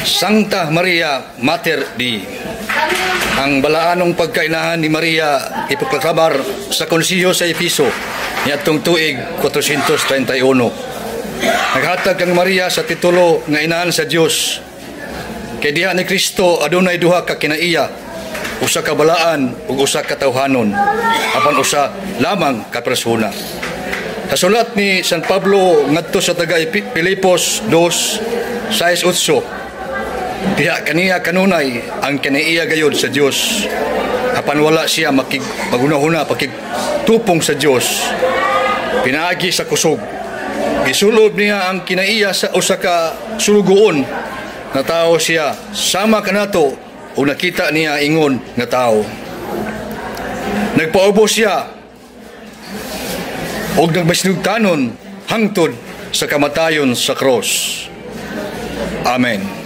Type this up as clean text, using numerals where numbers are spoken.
Santa Maria Mater Dei. Ang balaanong pagkainahan ni Maria ipoklabar sa konsiyo sa Efeso niadtong tuig 431. Naghatag kang Maria sa titulo nga inahan sa Dios. Kay diha ni Kristo adunay duha ka kinaiya, usa ka balaan ug usa ka tawhanon, apan usa lamang ka persona. Sa sulat ni San Pablo ngadto sa taga Filipos 2:6-8, diha kaniya kanunay ang kinaiya gayud sa Dios, apan wala siya magunahuna pakigtupong sa Dios, pinaagi sa kusog. Gisulob niya ang kinaiya sa usa ka sulugoon na tao siya, sama kanato o nakita niya ingon nga tao. Nagpaubos siya o nagbasinugtanon hangtod sa kamatayon sa cross. Amen.